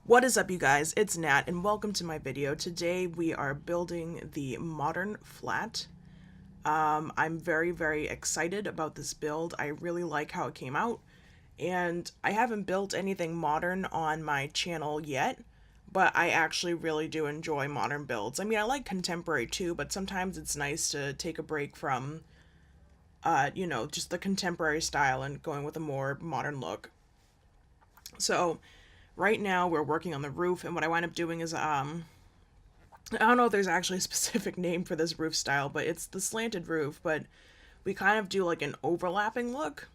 What is up, you guys? It's Nat and welcome to my video. Today we are building the modern flat. I'm very excited about this build. I really like how it came out, and I haven't built anything modern on my channel yet, but I actually really do enjoy modern builds. I mean, I like contemporary too, but sometimes it's nice to take a break from, just the contemporary style and going with a more modern look. So right now we're working on the roof, and what I wind up doing is I don't know if there's actually a specific name for this roof style, but it's the slanted roof, but we kind of do like an overlapping look.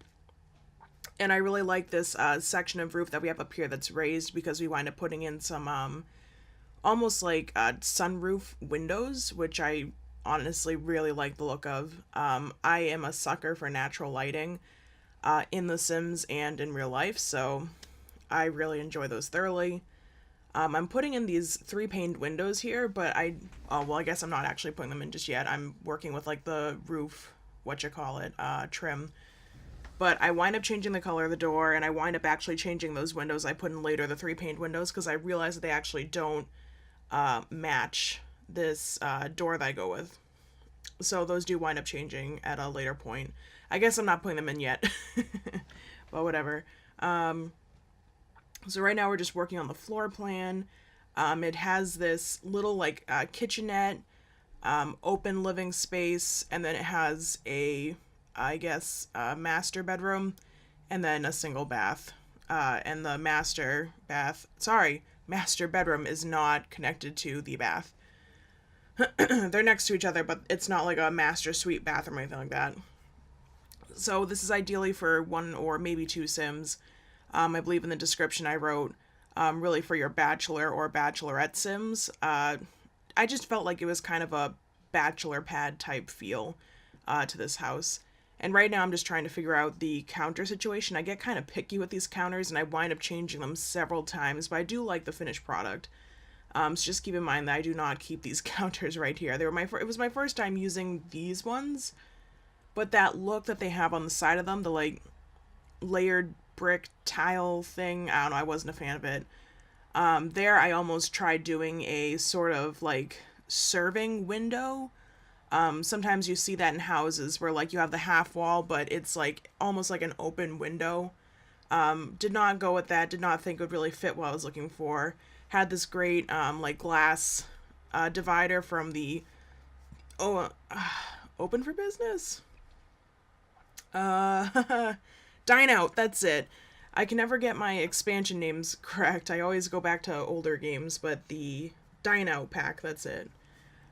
And I really like this section of roof that we have up here that's raised, because we wind up putting in some almost like sunroof windows, which I honestly really like the look of. I am a sucker for natural lighting in The Sims and in real life, so I really enjoy those thoroughly. I'm putting in these 3-paned windows here, but I guess I'm not actually putting them in just yet. I'm working with like the roof, trim. But I wind up changing the color of the door, and I wind up actually changing those windows I put in later, the 3-paned windows, because I realized that they actually don't match this door that I go with. So those do wind up changing at a later point. I guess I'm not putting them in yet, but whatever. So right now we're just working on the floor plan. It has this little like kitchenette, open living space, and then it has a, master bedroom, and then a single bath. And the master bedroom is not connected to the bath. They're next to each other, but it's not like a master suite bathroom or anything like that. So this is ideally for 1 or maybe 2 Sims. I believe in the description I wrote, really for your bachelor or bachelorette Sims. I just felt like it was kind of a bachelor pad type feel to this house. And right now I'm just trying to figure out the counter situation. I get kind of picky with these counters, and I wind up changing them several times, but I do like the finished product. So just keep in mind that I do not keep these counters right here. It was my first time using these ones, but that look that they have on the side of them, the like layered brick tile thing, I don't know, I wasn't a fan of it. There I almost tried doing a sort of like serving window. Sometimes you see that in houses where like you have the half wall, but it's like almost like an open window. Did not go with that, did not think it would really fit what I was looking for. Had this great like glass divider from the Open for Business? Dine Out, that's it. I can never get my expansion names correct. I always go back to older games, but the Dine Out pack, that's it.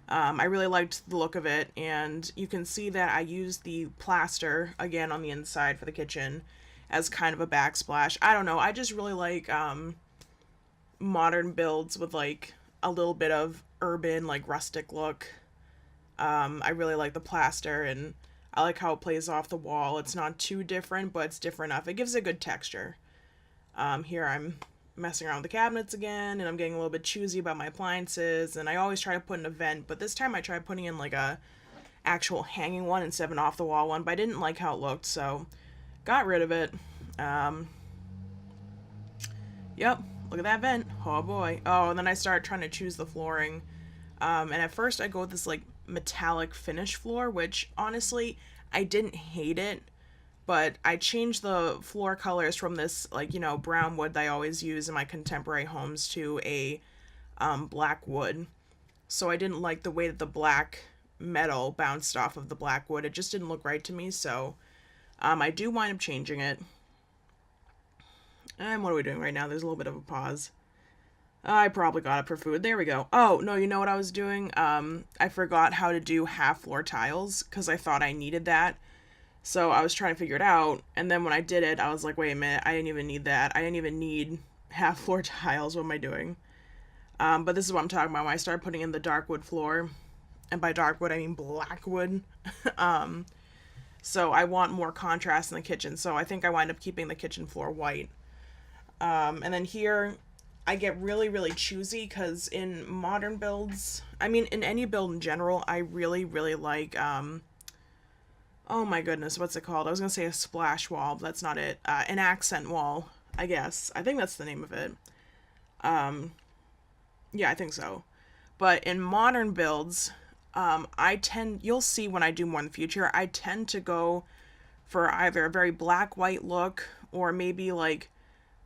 I really liked the look of it, and you can see that I used the plaster, again, on the inside for the kitchen as kind of a backsplash. I don't know, I just really like modern builds with like a little bit of urban, like rustic look. I really like the plaster, and I like how it plays off the wall. It's not too different, but it's different enough. It gives it a good texture. Here I'm messing around with the cabinets again, and I'm getting a little bit choosy about my appliances, and I always try to put in a vent, but this time I tried putting in like a actual hanging one instead of an off the wall one, but I didn't like how it looked, so got rid of it. Yep, look at that vent. Oh boy. Oh, and then I started trying to choose the flooring. And at first I go with this like metallic finish floor, which honestly I didn't hate it, but I changed the floor colors from this like, brown wood that I always use in my contemporary homes to a black wood. So I didn't like the way that the black metal bounced off of the black wood. It just didn't look right to me, so I do wind up changing it. And what are we doing right now? There's a little bit of a pause. I probably got it for food. There we go. Oh, no, you know what I was doing? I forgot how to do half floor tiles, because I thought I needed that. So I was trying to figure it out, and then when I did it, I was like, wait a minute, I didn't even need that. I didn't even need half floor tiles. What am I doing? But this is what I'm talking about when I started putting in the dark wood floor. And by dark wood, I mean black wood. So I want more contrast in the kitchen, so I think I wind up keeping the kitchen floor white. And then here, I get really choosy, because in modern builds, I mean, in any build in general, I really like, oh my goodness, what's it called? I was gonna say a splash wall, but that's not it. An accent wall, I guess. I think that's the name of it. Yeah, I think so. But in modern builds, you'll see when I do more in the future, I tend to go for either a very black white look or maybe like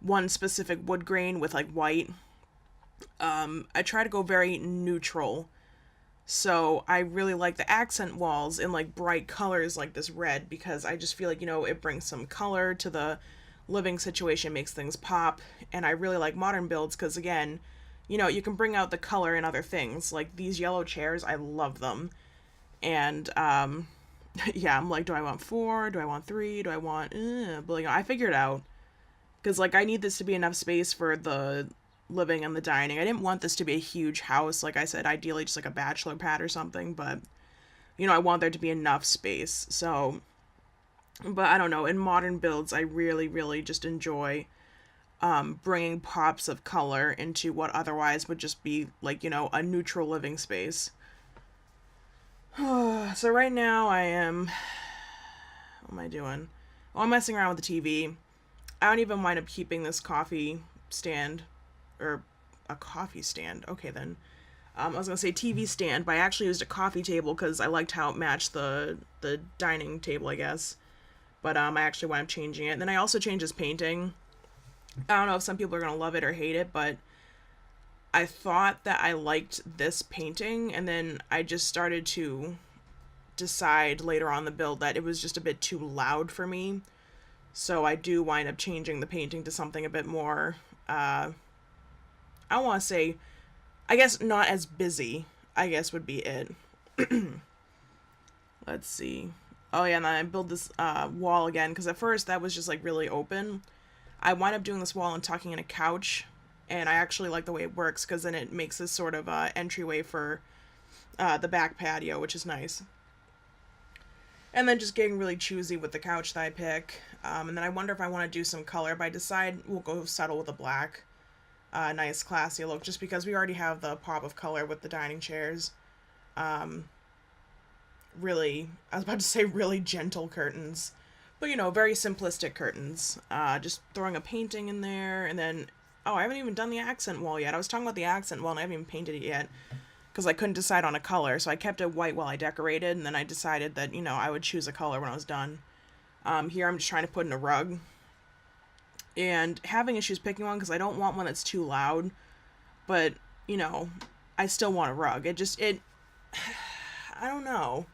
one specific wood grain with like white. I try to go very neutral. So I really like the accent walls in like bright colors like this red because I just feel like, it brings some color to the living situation, makes things pop. And I really like modern builds because, again, you can bring out the color in other things. Like these yellow chairs, I love them. And yeah, I'm like, do I want 4? Do I want 3? Do I want? But I figured out because like I need this to be enough space for the living and the dining. I didn't want this to be a huge house. Like I said, ideally just like a bachelor pad or something. But I want there to be enough space. So, but I don't know. In modern builds, I really, really just enjoy bringing pops of color into what otherwise would just be like, a neutral living space. So right now what am I doing? Oh, I'm messing around with the TV. I don't even wind up keeping this coffee stand, or a coffee stand. Okay, then. I was gonna say TV stand, but I actually used a coffee table because I liked how it matched the dining table, I guess. But I actually wound up changing it. And then I also changed this painting. I don't know if some people are gonna love it or hate it, but I thought that I liked this painting, and then I just started to decide later on the build that it was just a bit too loud for me. So I do wind up changing the painting to something a bit more, I don't want to say, I guess not as busy, I guess would be it. Let's see. Oh yeah, and then I built this wall again, because at first that was just like really open. I wind up doing this wall and tucking in a couch, and I actually like the way it works, because then it makes this sort of entryway for the back patio, which is nice. And then just getting really choosy with the couch that I pick. And then I wonder if I want to do some color, but I decide we'll go subtle with a black. Nice, classy look, just because we already have the pop of color with the dining chairs. Really, I was about to say really gentle curtains. But, very simplistic curtains. Just throwing a painting in there, and then... Oh, I haven't even done the accent wall yet. I was talking about the accent wall, and I haven't even painted it yet. Because I couldn't decide on a color, so I kept it white while I decorated, and then I decided that, I would choose a color when I was done. Here I'm just trying to put in a rug. And having issues picking one, because I don't want one that's too loud. But, I still want a rug. I don't know.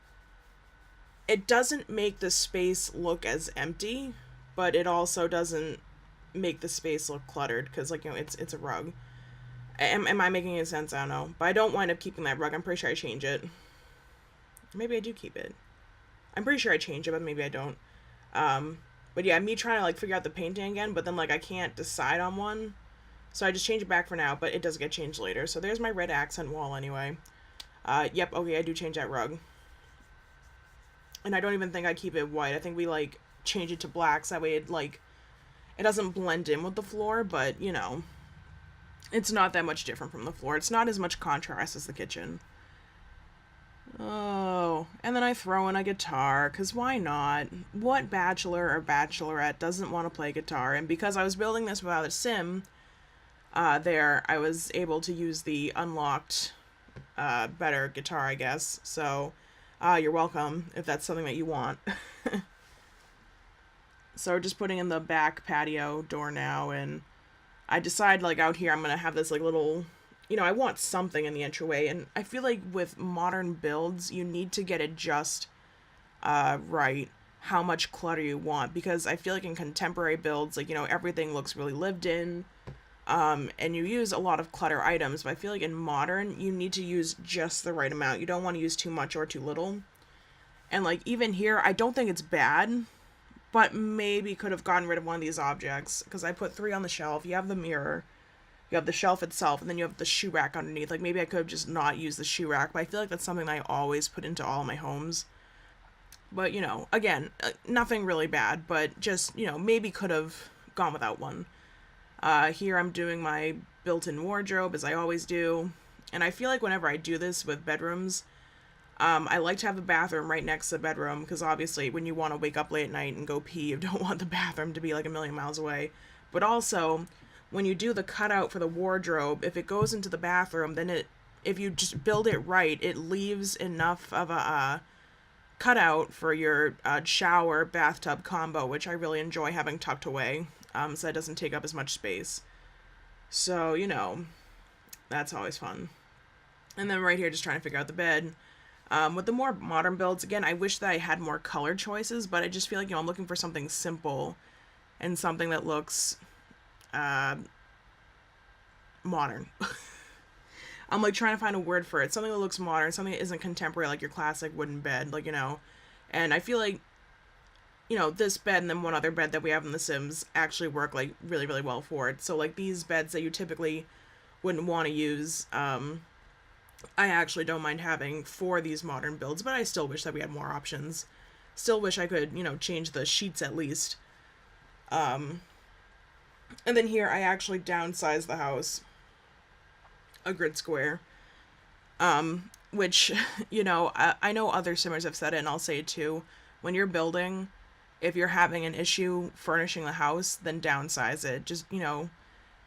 It doesn't make the space look as empty, but it also doesn't make the space look cluttered, because, it's a rug. Am I making any sense? I don't know. But I don't wind up keeping that rug. I'm pretty sure I change it. Maybe I do keep it. I'm pretty sure I change it, but maybe I don't. But yeah, me trying to, figure out the painting again, but then, I can't decide on one. So I just change it back for now, but it does get changed later. So there's my red accent wall anyway. Yep, okay, I do change that rug. And I don't even think I keep it white. I think we, change it to black, so that way it doesn't blend in with the floor, but, it's not that much different from the floor. It's not as much contrast as the kitchen. Oh, and then I throw in a guitar, because why not? What bachelor or bachelorette doesn't want to play guitar? And because I was building this without a sim, I was able to use the unlocked, better guitar, I guess. So, you're welcome, if that's something that you want. So just putting in the back patio door now, and I decide, out here, I'm going to have this, little, I want something in the entryway, and I feel like with modern builds, you need to get it just right, how much clutter you want, because I feel like in contemporary builds, everything looks really lived in, and you use a lot of clutter items, but I feel like in modern, you need to use just the right amount. You don't want to use too much or too little. And, even here, I don't think it's bad, but maybe could have gotten rid of one of these objects, because I put 3 on the shelf. You have the mirror, you have the shelf itself, and then you have the shoe rack underneath. Maybe I could have just not used the shoe rack, but I feel like that's something that I always put into all my homes. But, again, nothing really bad, but just, maybe could have gone without one. Here I'm doing my built-in wardrobe, as I always do, and I feel like whenever I do this with bedrooms, I like to have the bathroom right next to the bedroom, because obviously when you want to wake up late at night and go pee, you don't want the bathroom to be a million miles away. But also, when you do the cutout for the wardrobe, if it goes into the bathroom, then if you just build it right, it leaves enough of a cutout for your shower bathtub combo, which I really enjoy having tucked away, so that doesn't take up as much space. So, that's always fun. And then right here, just trying to figure out the bed. With the more modern builds, again, I wish that I had more color choices, but I just feel like, I'm looking for something simple and something that looks modern. I'm like trying to find a word for it. Something that looks modern, something that isn't contemporary, like your classic wooden bed, And I feel like, this bed and then one other bed that we have in The Sims actually work like really, really well for it. So like these beds that you typically wouldn't want to use, I actually don't mind having for these modern builds, but I still wish that we had more options. Still wish I could, change the sheets at least. And then here I actually downsized the house a grid square, which, I know other simmers have said it, and I'll say it too. When you're building, if you're having an issue furnishing the house, then downsize it. Just,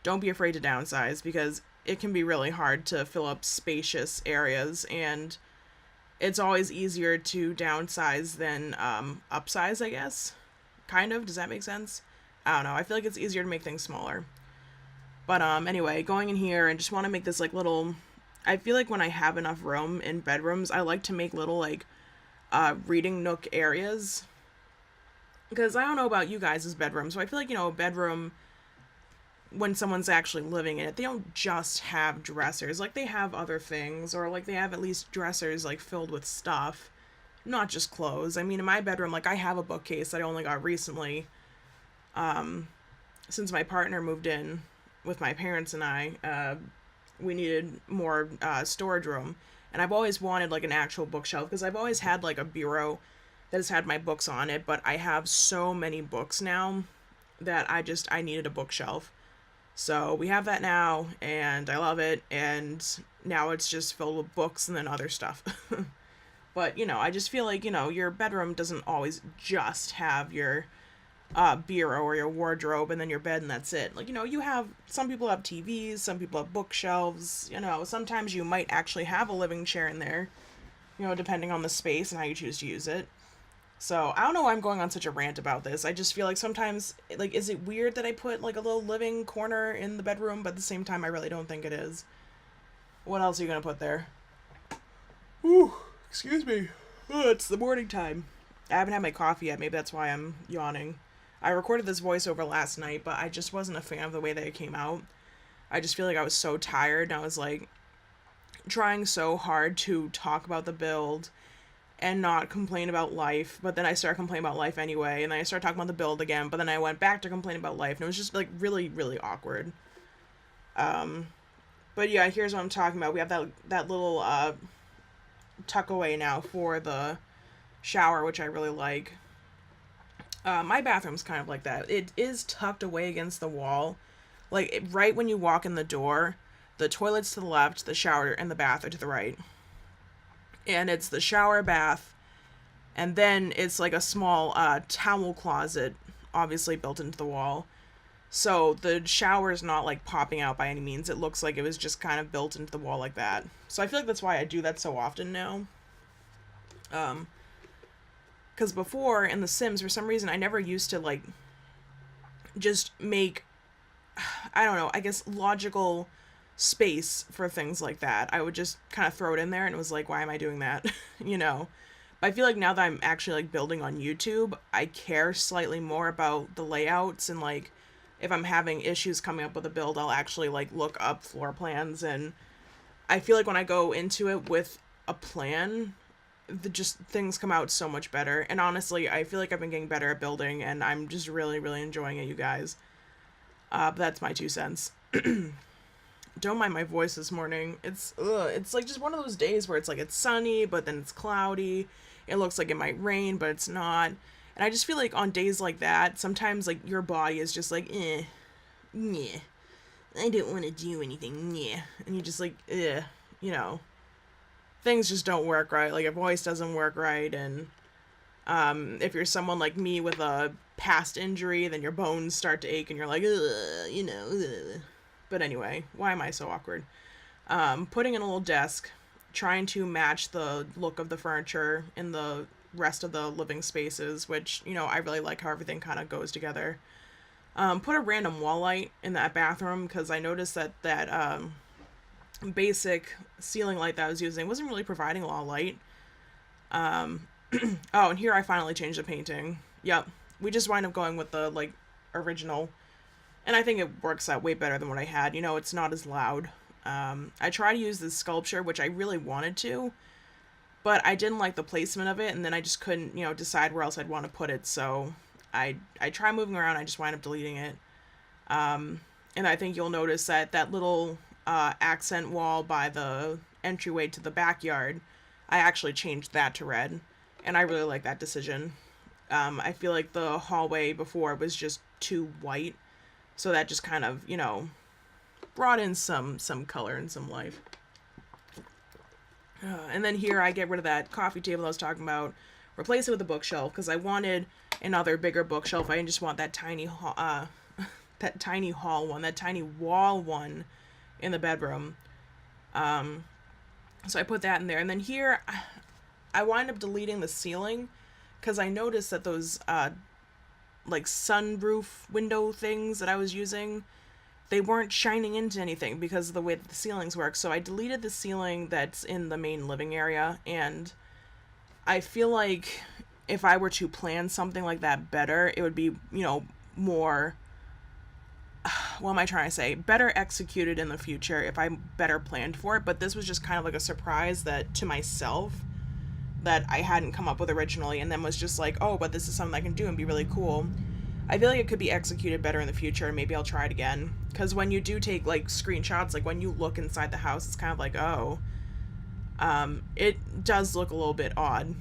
don't be afraid to downsize, because it can be really hard to fill up spacious areas, and it's always easier to downsize than upsize, I guess. Kind of. Does that make sense? I don't know. I feel like it's easier to make things smaller. But anyway, going in here and just want to make this like little, I feel like when I have enough room in bedrooms, I like to make little like reading nook areas. Because I don't know about you guys' bedrooms, so I feel like, a bedroom, when someone's actually living in it, they don't just have dressers. Like, they have other things, or like they have at least dressers like filled with stuff, not just clothes. I mean, in my bedroom, like, I have a bookcase that I only got recently, since my partner moved in with my parents and I. We needed more storage room, and I've always wanted like an actual bookshelf, because I've always had like a bureau that has had my books on it, but I have so many books now that I needed a bookshelf. So we have that now, and I love it, and now it's just filled with books and then other stuff. But, I just feel like, your bedroom doesn't always just have your bureau or your wardrobe and then your bed and that's it. Like, some people have TVs, some people have bookshelves, sometimes you might actually have a living chair in there, depending on the space and how you choose to use it. So, I don't know why I'm going on such a rant about this. I just feel like sometimes, like, is it weird that I put, like, a little living corner in the bedroom, but at the same time, I really don't think it is. What else are you gonna put there? Ooh, excuse me. Oh, it's the morning time. I haven't had my coffee yet. Maybe that's why I'm yawning. I recorded this voiceover last night, but I just wasn't a fan of the way that it came out. I just feel like I was so tired, and I was, like, trying so hard to talk about the build and not complain about life, but then I started complaining about life anyway, and then I started talking about the build again, but then I went back to complaining about life, and it was just, like, really, really awkward. But yeah, here's what I'm talking about. We have that little, tuck away now for the shower, which I really like. My bathroom's kind of like that. It is tucked away against the wall. Like, right when you walk in the door, the toilet's to the left, the shower and the bath are to the right. And it's the shower, bath, and then it's like a small towel closet, obviously built into the wall. So the shower is not like popping out by any means. It looks like it was just kind of built into the wall like that. So I feel like that's why I do that so often now. Because before in The Sims, for some reason, I never used to like just make, I don't know, I guess logical space for things like that. I would just kind of throw it in there, and it was like, why am I doing that? But I feel like now that I'm actually like building on YouTube, I care slightly more about the layouts, and like if I'm having issues coming up with a build, I'll actually like look up floor plans, and I feel like when I go into it with a plan, just things come out so much better. And honestly, I feel like I've been getting better at building, and I'm just really, really enjoying it, you guys. But that's my 2 cents. Don't mind my voice this morning. It's like just one of those days where it's like it's sunny, but then it's cloudy. It looks like it might rain, but it's not. And I just feel like on days like that, sometimes like your body is just like, yeah, I don't want to do anything, yeah. And you just like, things just don't work right. Like, your voice doesn't work right, and if you're someone like me with a past injury, then your bones start to ache and you're like, ugh, you know. Ugh. But anyway, why am I so awkward? Putting in a little desk, trying to match the look of the furniture in the rest of the living spaces, which, you know, I really like how everything kind of goes together. Put a random wall light in that bathroom because I noticed that basic ceiling light that I was using wasn't really providing a lot of light. Oh, and here I finally changed the painting. Yep. We just wind up going with the, like, original. And I think it works out way better than what I had. You know, it's not as loud. I tried to use this sculpture, which I really wanted to, but I didn't like the placement of it, and then I just couldn't, you know, decide where else I'd want to put it, so I tried moving around, I just wind up deleting it. And I think you'll notice that that little accent wall by the entryway to the backyard, I actually changed that to red, and I really like that decision. I feel like the hallway before was just too white, so that just kind of, you know, brought in some color and some life. And then here I get rid of that coffee table I was talking about, replace it with a bookshelf because I wanted another bigger bookshelf. I didn't just want that tiny that tiny hall one, that tiny wall one in the bedroom. So I put that in there, and then here I wind up deleting the ceiling because I noticed that those like sunroof window things that I was using, they weren't shining into anything because of the way that the ceilings work. So I deleted the ceiling that's in the main living area, and I feel like if I were to plan something like that better, it would be, you know, more, what am I trying to say? Better executed in the future if I better planned for it. But this was just kind of like a surprise that to myself that I hadn't come up with originally, and then was just like, oh, but this is something I can do and be really cool. I feel like it could be executed better in the future, and maybe I'll try it again. Because when you do take, like, screenshots, like, when you look inside the house, it's kind of like, oh. It does look a little bit odd.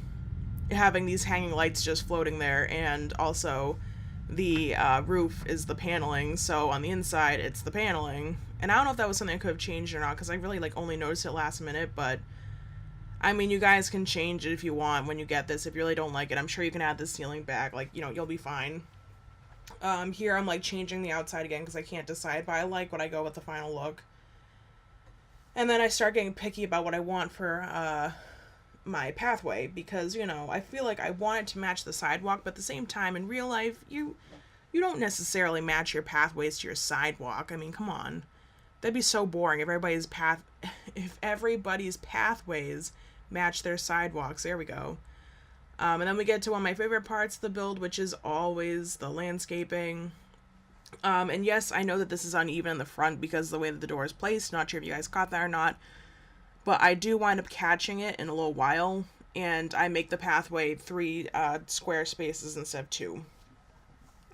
Having these hanging lights just floating there, and also the roof is the paneling, so on the inside, it's the paneling. And I don't know if that was something I could have changed or not, because I really, like, only noticed it last minute, but I mean, you guys can change it if you want when you get this. If you really don't like it, I'm sure you can add the ceiling back. Like, you know, you'll be fine. Here I'm like changing the outside again because I can't decide, but I like what I go with the final look. And then I start getting picky about what I want for my pathway because, you know, I feel like I want it to match the sidewalk, but at the same time, in real life, you don't necessarily match your pathways to your sidewalk. I mean, come on. That'd be so boring if everybody's pathways match their sidewalks. There we go. And then we get to one of my favorite parts of the build, which is always the landscaping. And yes, I know that this is uneven in the front because of the way that the door is placed. Not sure if you guys caught that or not. But I do wind up catching it in a little while. And I make the pathway 3 square spaces instead of 2.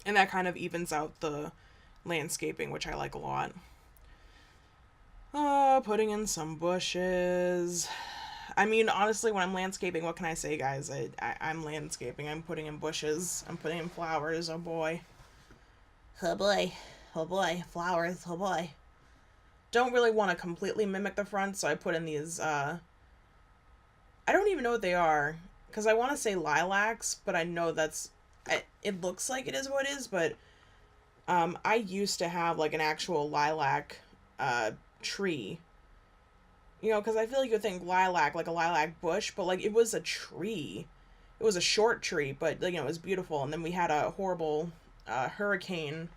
And that kind of evens out the landscaping, which I like a lot. Putting in some bushes. I mean, honestly, when I'm landscaping, what can I say, guys? I'm landscaping. I'm putting in bushes. I'm putting in flowers. Oh, boy. Oh, boy. Oh, boy. Flowers. Oh, boy. Don't really want to completely mimic the front, so I put in these, I don't even know what they are, because I want to say lilacs, but I know it looks like it is what it is, but, I used to have, like, an actual lilac, tree. You know, because I feel like you would think lilac, like a lilac bush, but, like, it was a tree. It was a short tree, but, you know, it was beautiful. And then we had a horrible hurricane,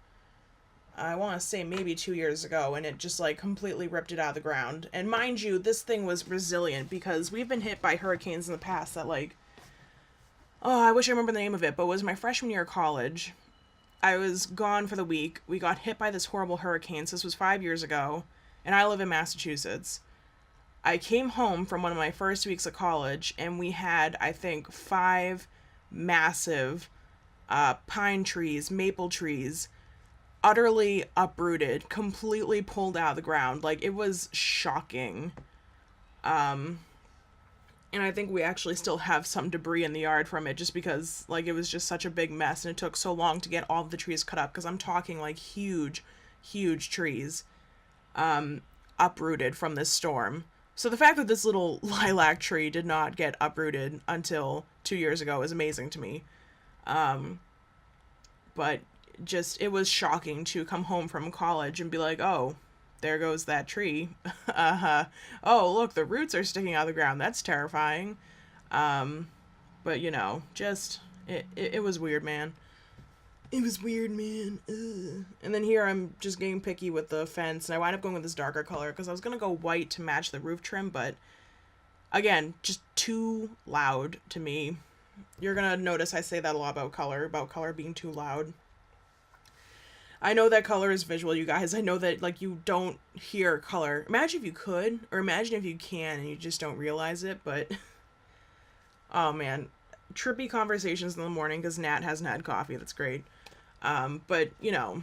I want to say maybe 2 years ago, and it just, like, completely ripped it out of the ground. And mind you, this thing was resilient, because we've been hit by hurricanes in the past that, like, oh, I wish I remember the name of it, but it was my freshman year of college. I was gone for the week. We got hit by this horrible hurricane, so this was 5 years ago, and I live in Massachusetts. I came home from one of my first weeks of college, and we had, I think, 5 massive pine trees, maple trees, utterly uprooted, completely pulled out of the ground. Like, it was shocking. And I think we actually still have some debris in the yard from it, just because, like, it was just such a big mess, and it took so long to get all of the trees cut up, because I'm talking, like, huge, huge trees uprooted from this storm. So the fact that this little lilac tree did not get uprooted until 2 years ago is amazing to me. but just, it was shocking to come home from college and be like, oh, there goes that tree. Oh, look, the roots are sticking out of the ground. That's terrifying. But you know, just, it was weird, man. It was weird, man. Ugh. And then here I'm just getting picky with the fence, and I wind up going with this darker color because I was going to go white to match the roof trim, but again, just too loud to me. You're going to notice I say that a lot about color being too loud. I know that color is visual, you guys. I know that, like, you don't hear color. Imagine if you could, or imagine if you can and you just don't realize it, but oh man. Trippy conversations in the morning because Nat hasn't had coffee. That's great. But you know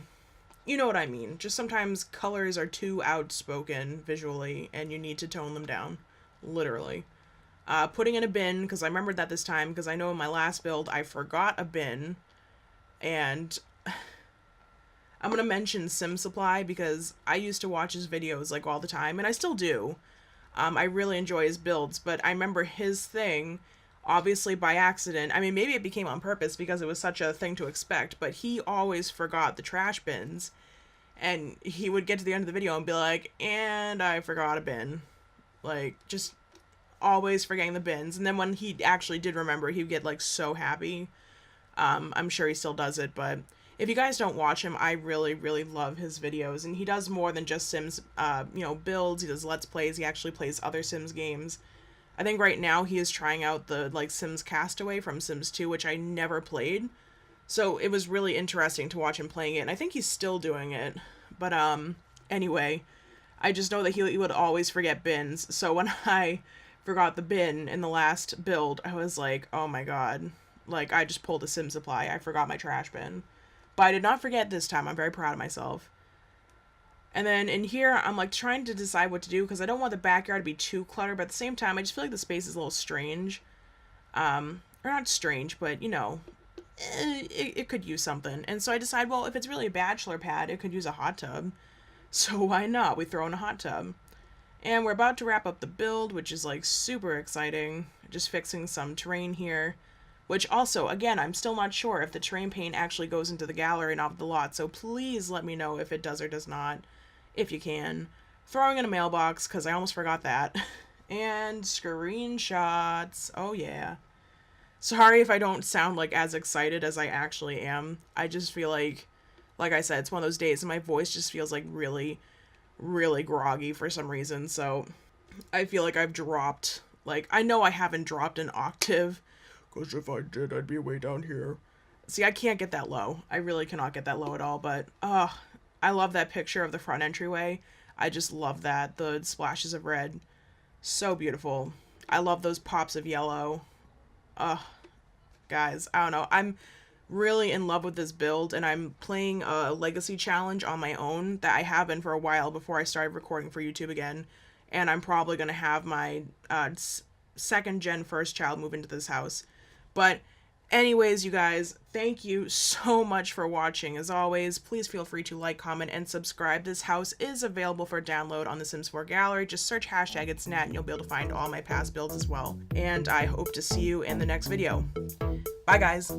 what I mean. Just sometimes colors are too outspoken visually and you need to tone them down. Literally. Putting in a bin, because I remembered that this time, because I know in my last build I forgot a bin. And I'm going to mention Sim Supply because I used to watch his videos like all the time, and I still do. I really enjoy his builds, but I remember his thing, obviously by accident. I mean, maybe it became on purpose because it was such a thing to expect, but he always forgot the trash bins. And he would get to the end of the video and be like, and I forgot a bin. Like, just always forgetting the bins. And then when he actually did remember, he would get like so happy. I'm sure he still does it, but if you guys don't watch him, I really, really love his videos. And he does more than just Sims, you know, builds. He does Let's Plays. He actually plays other Sims games. I think right now he is trying out the, like, Sims Castaway from Sims 2, which I never played. So it was really interesting to watch him playing it, and I think he's still doing it. But, anyway, I just know that he would always forget bins. So when I forgot the bin in the last build, I was like, oh my god. Like, I just pulled a Sim Supply. I forgot my trash bin. But I did not forget this time. I'm very proud of myself. And then in here, I'm like trying to decide what to do because I don't want the backyard to be too cluttered, but at the same time, I just feel like the space is a little strange. Or not strange, but you know, it could use something. And so I decide, well, if it's really a bachelor pad, it could use a hot tub. So why not? We throw in a hot tub. And we're about to wrap up the build, which is like super exciting. Just fixing some terrain here. Which also, again, I'm still not sure if the terrain paint actually goes into the gallery and off the lot. So please let me know if it does or does not. If you can. Throwing in a mailbox, because I almost forgot that. And screenshots. Oh, yeah. Sorry if I don't sound, like, as excited as I actually am. I just feel like I said, it's one of those days, and my voice just feels, like, really, really groggy for some reason. So I feel like I've dropped, like, I know I haven't dropped an octave, because if I did, I'd be way down here. See, I can't get that low. I really cannot get that low at all, but, I love that picture of the front entryway. I just love that. The splashes of red. So beautiful. I love those pops of yellow. Guys, I don't know. I'm really in love with this build, and I'm playing a legacy challenge on my own that I have been for a while before I started recording for YouTube again. And I'm probably going to have my second gen first child move into this house. But anyways, you guys, thank you so much for watching. As always, please feel free to like, comment, and subscribe. This house is available for download on the Sims 4 gallery. Just search hashtag ItsNat and you'll be able to find all my past builds as well. And I hope to see you in the next video. Bye, guys.